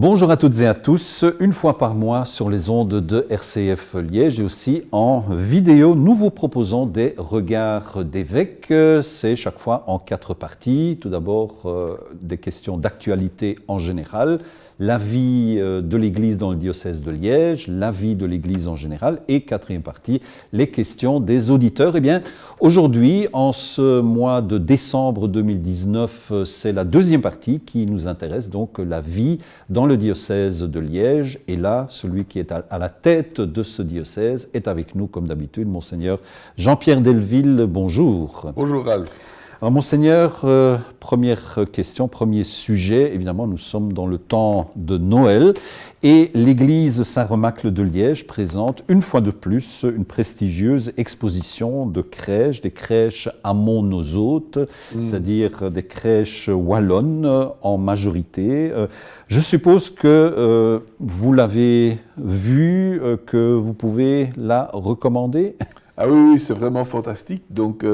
Bonjour à toutes et à tous, une fois par mois sur les ondes de RCF Liège et aussi en vidéo, nous vous proposons des regards d'évêques. C'est chaque fois en 4 parties. Tout d'abord, des questions d'actualité en général, la vie de l'Église dans le diocèse de Liège, la vie de l'Église en général et 4e partie, les questions des auditeurs. Eh bien, aujourd'hui, en ce mois de décembre 2019, c'est la 2e partie qui nous intéresse, donc la vie dans le diocèse de Liège. Et là, celui qui est à la tête de ce diocèse est avec nous, comme d'habitude, Monseigneur Jean-Pierre Delville. Bonjour. Bonjour Ralph. Alors Monseigneur, première question, premier sujet, évidemment nous sommes dans le temps de Noël et l'église Saint-Remacle de Liège présente une fois de plus une prestigieuse exposition de crèches, des crèches à Mont-nos-Hôtes, c'est-à-dire des crèches wallonnes en majorité. Je suppose que vous l'avez vue, que vous pouvez la recommander. Ah oui, c'est vraiment fantastique. Donc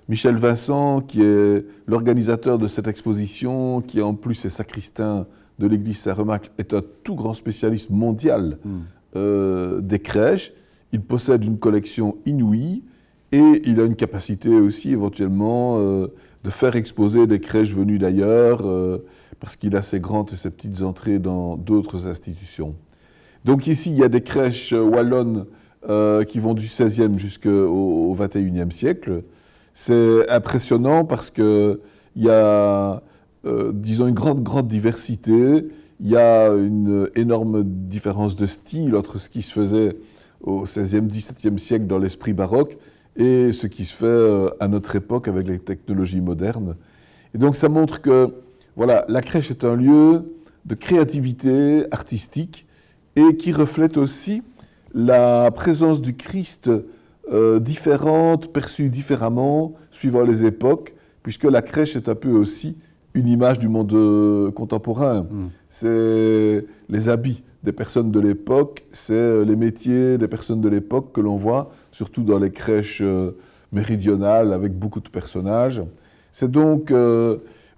Michel Vincent, qui est l'organisateur de cette exposition, qui en plus est sacristain de l'église Saint-Remacle, est un tout grand spécialiste mondial des crèches. Il possède une collection inouïe et il a une capacité aussi éventuellement de faire exposer des crèches venues d'ailleurs parce qu'il a ses grandes et ses petites entrées dans d'autres institutions. Donc ici, il y a des crèches wallonnes qui vont du XVIe jusqu'au XXIe siècle. C'est impressionnant parce qu'il y a, disons, une grande diversité. Il y a une énorme différence de style entre ce qui se faisait au XVIe, XVIIe siècle dans l'esprit baroque et ce qui se fait à notre époque avec les technologies modernes. Et donc ça montre que voilà, la crèche est un lieu de créativité artistique et qui reflète aussi la présence du Christ différentes, perçues différemment, suivant les époques, puisque la crèche est un peu aussi une image du monde contemporain. C'est les habits des personnes de l'époque, c'est les métiers des personnes de l'époque que l'on voit, surtout dans les crèches méridionales avec beaucoup de personnages. C'est donc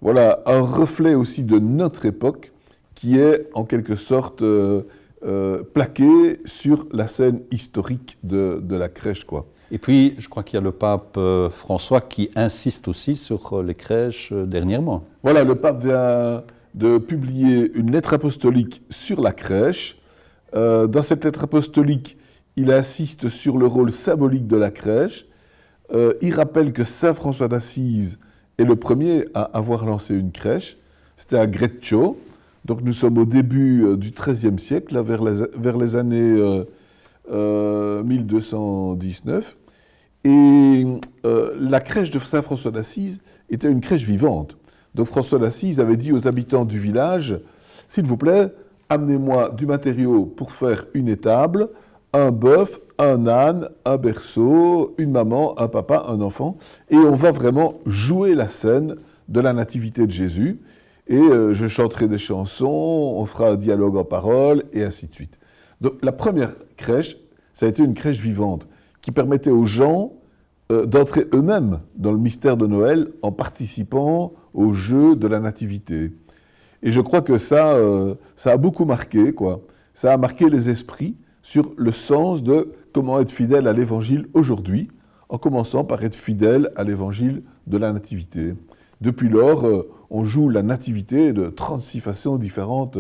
voilà, un reflet aussi de notre époque qui est en quelque sorte plaqué sur la scène historique de la crèche, quoi. Et puis, je crois qu'il y a le pape François qui insiste aussi sur les crèches dernièrement. Voilà, le pape vient de publier une lettre apostolique sur la crèche. Dans cette lettre apostolique, il insiste sur le rôle symbolique de la crèche. Il rappelle que saint François d'Assise est le premier à avoir lancé une crèche. C'était à Greccio. Donc nous sommes au début du XIIIe siècle, là, vers les années 1219. Et la crèche de Saint François d'Assise était une crèche vivante. Donc François d'Assise avait dit aux habitants du village, « S'il vous plaît, amenez-moi du matériau pour faire une étable, un bœuf, un âne, un berceau, une maman, un papa, un enfant, et on va vraiment jouer la scène de la nativité de Jésus. Et je chanterai des chansons, on fera un dialogue en paroles, et ainsi de suite. » Donc la première crèche, ça a été une crèche vivante, qui permettait aux gens d'entrer eux-mêmes dans le mystère de Noël en participant au jeu de la nativité. Et je crois que ça a beaucoup marqué, quoi. Ça a marqué les esprits sur le sens de comment être fidèle à l'Évangile aujourd'hui, en commençant par être fidèle à l'Évangile de la nativité. Depuis lors, on joue la nativité de 36 façons différentes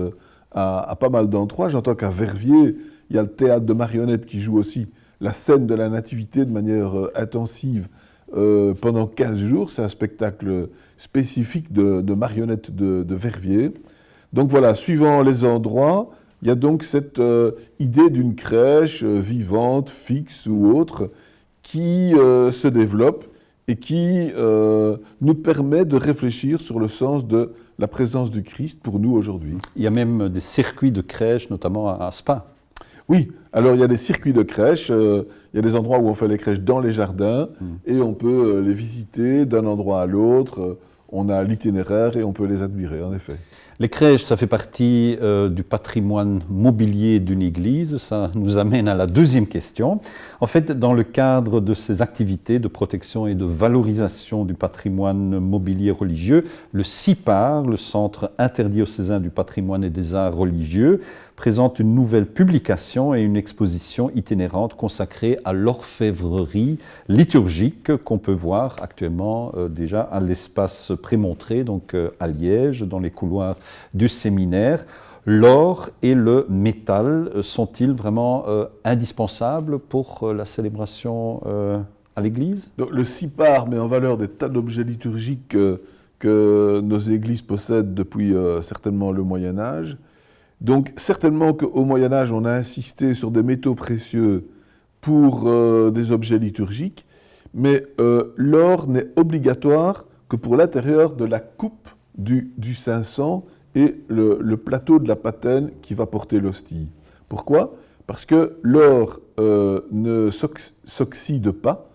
à pas mal d'endroits. J'entends qu'à Verviers, il y a le théâtre de marionnettes qui joue aussi la scène de la nativité de manière intensive pendant 15 jours. C'est un spectacle spécifique de marionnettes de Verviers. Donc voilà, suivant les endroits, il y a donc cette idée d'une crèche vivante, fixe ou autre, qui se développe et qui nous permet de réfléchir sur le sens de la présence du Christ pour nous aujourd'hui. Il y a même des circuits de crèches, notamment à Spa. Oui, alors il y a des circuits de crèches, il y a des endroits où on fait les crèches dans les jardins et on peut les visiter d'un endroit à l'autre on a l'itinéraire et on peut les admirer, en effet. Les crèches, ça fait partie du patrimoine mobilier d'une église. Ça nous amène à la deuxième question. En fait, dans le cadre de ces activités de protection et de valorisation du patrimoine mobilier religieux, le CIPAR, le Centre interdiocésain du patrimoine et des arts religieux, présente une nouvelle publication et une exposition itinérante consacrée à l'orfèvrerie liturgique qu'on peut voir actuellement déjà à l'espace prémontré, donc à Liège, dans les couloirs du séminaire. L'or et le métal sont-ils vraiment indispensables pour la célébration à l'Église? Le CIPAR met en valeur des tas d'objets liturgiques que nos églises possèdent depuis certainement le Moyen-Âge. Donc certainement qu'au Moyen-Âge, on a insisté sur des métaux précieux pour des objets liturgiques, mais l'or n'est obligatoire que pour l'intérieur de la coupe du Saint-Sang et le plateau de la patène qui va porter l'hostie. Pourquoi? Parce que l'or ne s'oxyde pas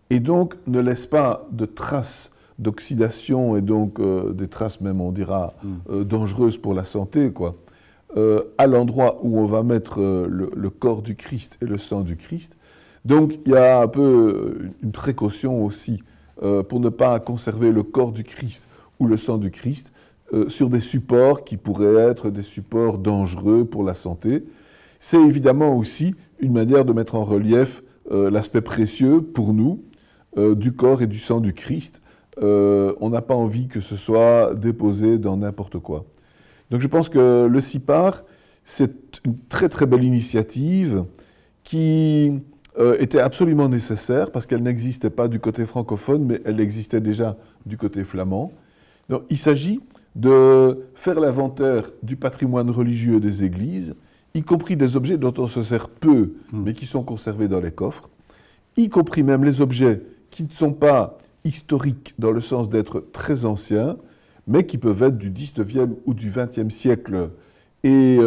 et donc ne laisse pas de traces d'oxydation et donc des traces même, on dira, dangereuses pour la santé, quoi. À l'endroit où on va mettre le corps du Christ et le sang du Christ. Donc il y a un peu une précaution aussi pour ne pas conserver le corps du Christ ou le sang du Christ sur des supports qui pourraient être des supports dangereux pour la santé. C'est évidemment aussi une manière de mettre en relief l'aspect précieux pour nous du corps et du sang du Christ. On n'a pas envie que ce soit déposé dans n'importe quoi. Donc je pense que le CIPAR, c'est une très très belle initiative qui était absolument nécessaire parce qu'elle n'existait pas du côté francophone, mais elle existait déjà du côté flamand. Donc il s'agit de faire l'inventaire du patrimoine religieux des églises, y compris des objets dont on se sert peu, mais qui sont conservés dans les coffres, y compris même les objets qui ne sont pas historiques dans le sens d'être très anciens, mais qui peuvent être du 19e ou du 20e siècle et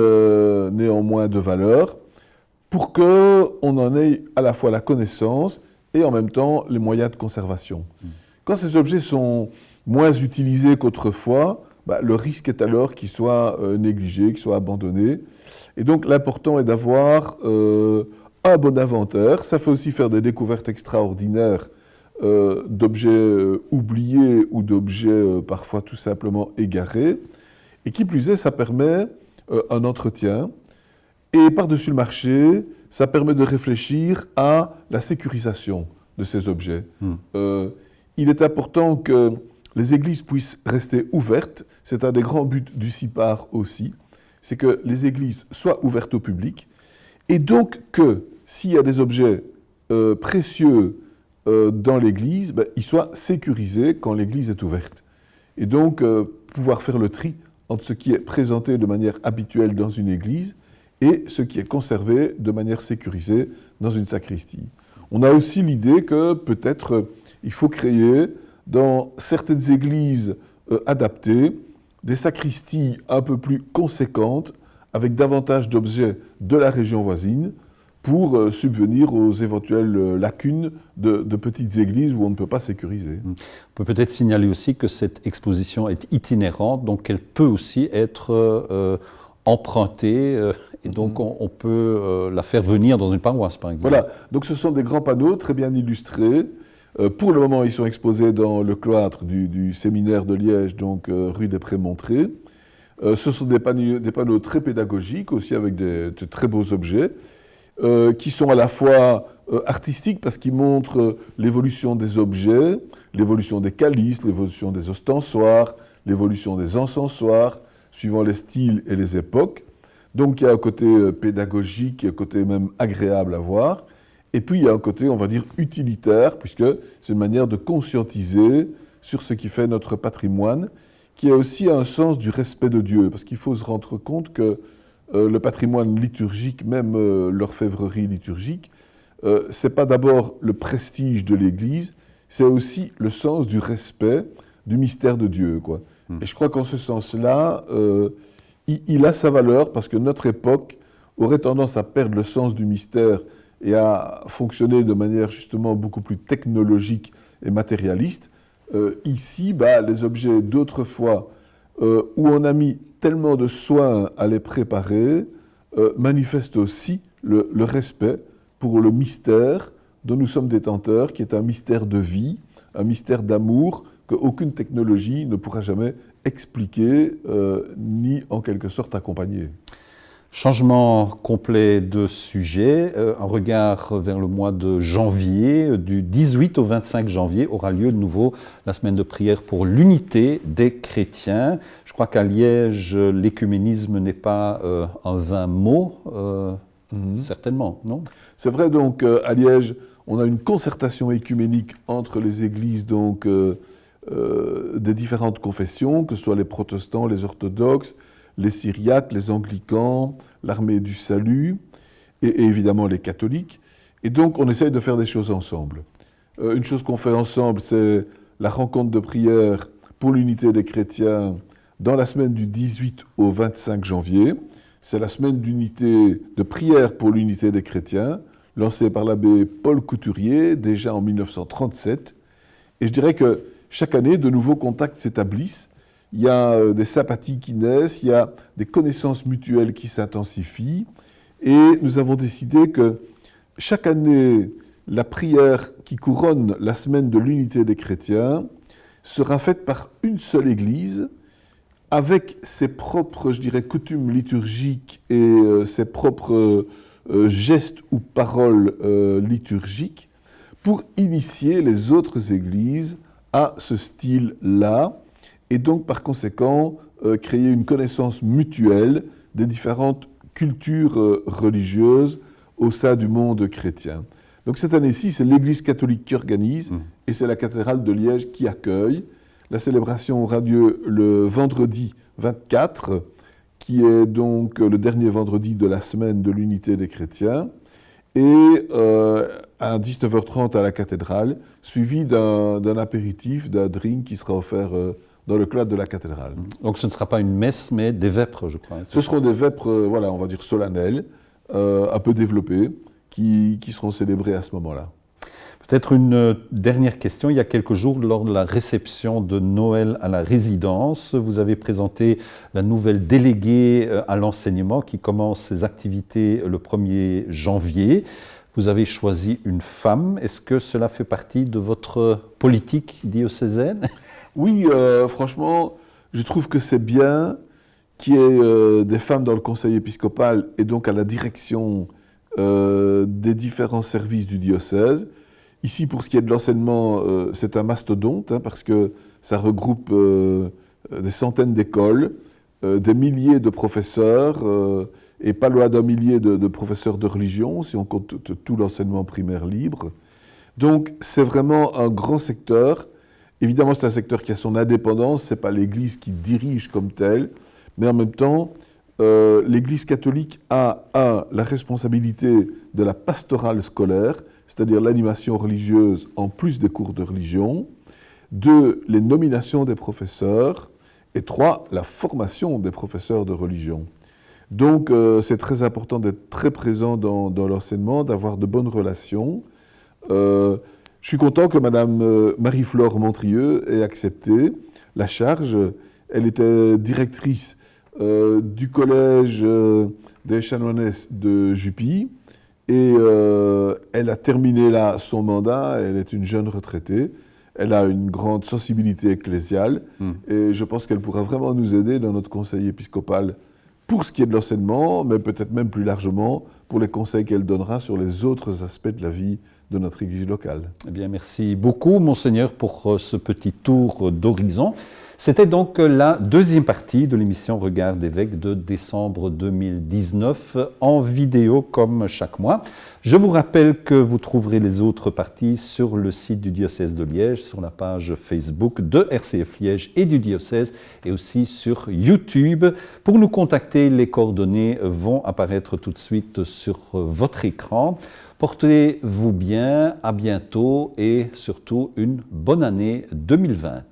néanmoins de valeur, pour qu'on en ait à la fois la connaissance et en même temps les moyens de conservation. Quand ces objets sont moins utilisés qu'autrefois, le risque est alors qu'ils soient négligés, qu'ils soient abandonnés. Et donc l'important est d'avoir un bon inventaire. Ça fait aussi faire des découvertes extraordinaires d'objets oubliés ou d'objets parfois tout simplement égarés. Et qui plus est, ça permet un entretien. Et par-dessus le marché, ça permet de réfléchir à la sécurisation de ces objets. Il est important que les églises puissent rester ouvertes. C'est un des grands buts du CIPAR aussi. C'est que les églises soient ouvertes au public. Et donc que s'il y a des objets précieux dans l'église, ils soient sécurisés quand l'église est ouverte. Et donc pouvoir faire le tri entre ce qui est présenté de manière habituelle dans une église et ce qui est conservé de manière sécurisée dans une sacristie. On a aussi l'idée que peut-être il faut créer dans certaines églises adaptées des sacristies un peu plus conséquentes avec davantage d'objets de la région voisine pour subvenir aux éventuelles lacunes de petites églises où on ne peut pas sécuriser. On peut peut-être signaler aussi que cette exposition est itinérante, donc elle peut aussi être empruntée et donc on peut la faire venir dans une paroisse, par exemple. Voilà, donc ce sont des grands panneaux très bien illustrés. Pour le moment, ils sont exposés dans le cloître du séminaire de Liège, donc rue des Prémontrés. Ce sont des panneaux très pédagogiques, aussi avec de très beaux objets, qui sont à la fois artistiques parce qu'ils montrent l'évolution des objets, l'évolution des calices, l'évolution des ostensoirs, l'évolution des encensoirs, suivant les styles et les époques. Donc il y a un côté pédagogique, un côté même agréable à voir. Et puis il y a un côté, on va dire, utilitaire, puisque c'est une manière de conscientiser sur ce qui fait notre patrimoine, qui a aussi un sens du respect de Dieu, parce qu'il faut se rendre compte que le patrimoine liturgique, même l'orfèvrerie liturgique, c'est pas d'abord le prestige de l'Église, c'est aussi le sens du respect du mystère de Dieu, quoi. Et je crois qu'en ce sens-là, il a sa valeur, parce que notre époque aurait tendance à perdre le sens du mystère et à fonctionner de manière justement beaucoup plus technologique et matérialiste. Ici, les objets d'autrefois, où on a mis tellement de soins à les préparer, manifestent aussi le respect pour le mystère dont nous sommes détenteurs, qui est un mystère de vie, un mystère d'amour qu'aucune technologie ne pourra jamais expliquer ni en quelque sorte accompagner. Changement complet de sujet, un regard vers le mois de janvier. Du 18 au 25 janvier aura lieu de nouveau la semaine de prière pour l'unité des chrétiens. Je crois qu'à Liège, l'écuménisme n'est pas un vain mot, certainement, non? C'est vrai, donc à Liège, on a une concertation écuménique entre les églises donc, des différentes confessions, que ce soit les protestants, les orthodoxes, les syriaques, les anglicans, l'armée du salut et évidemment les catholiques. Et donc on essaye de faire des choses ensemble. Une chose qu'on fait ensemble, c'est la rencontre de prière pour l'unité des chrétiens dans la semaine du 18 au 25 janvier. C'est la semaine d'unité de prière pour l'unité des chrétiens, lancée par l'abbé Paul Couturier, déjà en 1937. Et je dirais que chaque année, de nouveaux contacts s'établissent. Il y a des sympathies qui naissent, il y a des connaissances mutuelles qui s'intensifient. Et nous avons décidé que chaque année, la prière qui couronne la semaine de l'unité des chrétiens sera faite par une seule église, avec ses propres, je dirais, coutumes liturgiques et ses propres gestes ou paroles liturgiques, pour initier les autres églises à ce style-là, et donc par conséquent créer une connaissance mutuelle des différentes cultures religieuses au sein du monde chrétien. Donc cette année-ci, c'est l'Église catholique qui organise et c'est la cathédrale de Liège qui accueille. La célébration aura lieu le vendredi 24, qui est donc le dernier vendredi de la semaine de l'unité des chrétiens, et à 19h30 à la cathédrale, suivi d'un apéritif, d'un drink qui sera offert dans le cloître de la cathédrale. Donc ce ne sera pas une messe, mais des vêpres, je crois. Ce seront des vêpres, voilà, on va dire solennelles, un peu développées, qui seront célébrées à ce moment-là. Peut-être une dernière question. Il y a quelques jours, lors de la réception de Noël à la résidence, vous avez présenté la nouvelle déléguée à l'enseignement qui commence ses activités le 1er janvier. Vous avez choisi une femme. Est-ce que cela fait partie de votre politique diocésaine? Oui, franchement, je trouve que c'est bien qu'il y ait des femmes dans le conseil épiscopal et donc à la direction des différents services du diocèse. Ici, pour ce qui est de l'enseignement, c'est un mastodonte, parce que ça regroupe des centaines d'écoles, des milliers de professeurs, et pas loin d'un millier de professeurs de religion, si on compte tout l'enseignement primaire libre. Donc, c'est vraiment un grand secteur. Évidemment, c'est un secteur qui a son indépendance, ce n'est pas l'Église qui dirige comme telle, mais en même temps, l'Église catholique a, la responsabilité de la pastorale scolaire, c'est-à-dire l'animation religieuse en plus des cours de religion, 2, les nominations des professeurs, et 3, la formation des professeurs de religion. Donc, c'est très important d'être très présent dans l'enseignement, d'avoir de bonnes relations. Je suis content que Madame Marie-Flore Montrieux ait accepté la charge. Elle était directrice du collège des chanoinesses de Jupy et elle a terminé là son mandat. Elle est une jeune retraitée. Elle a une grande sensibilité ecclésiale et je pense qu'elle pourra vraiment nous aider dans notre conseil épiscopal pour ce qui est de l'enseignement, mais peut-être même plus largement pour les conseils qu'elle donnera sur les autres aspects de la vie de notre Église locale. Eh bien, merci beaucoup, Monseigneur, pour ce petit tour d'horizon. C'était donc la deuxième partie de l'émission Regard d'évêque de décembre 2019 en vidéo comme chaque mois. Je vous rappelle que vous trouverez les autres parties sur le site du diocèse de Liège, sur la page Facebook de RCF Liège et du diocèse et aussi sur YouTube. Pour nous contacter, les coordonnées vont apparaître tout de suite sur votre écran. Portez-vous bien, à bientôt et surtout une bonne année 2020.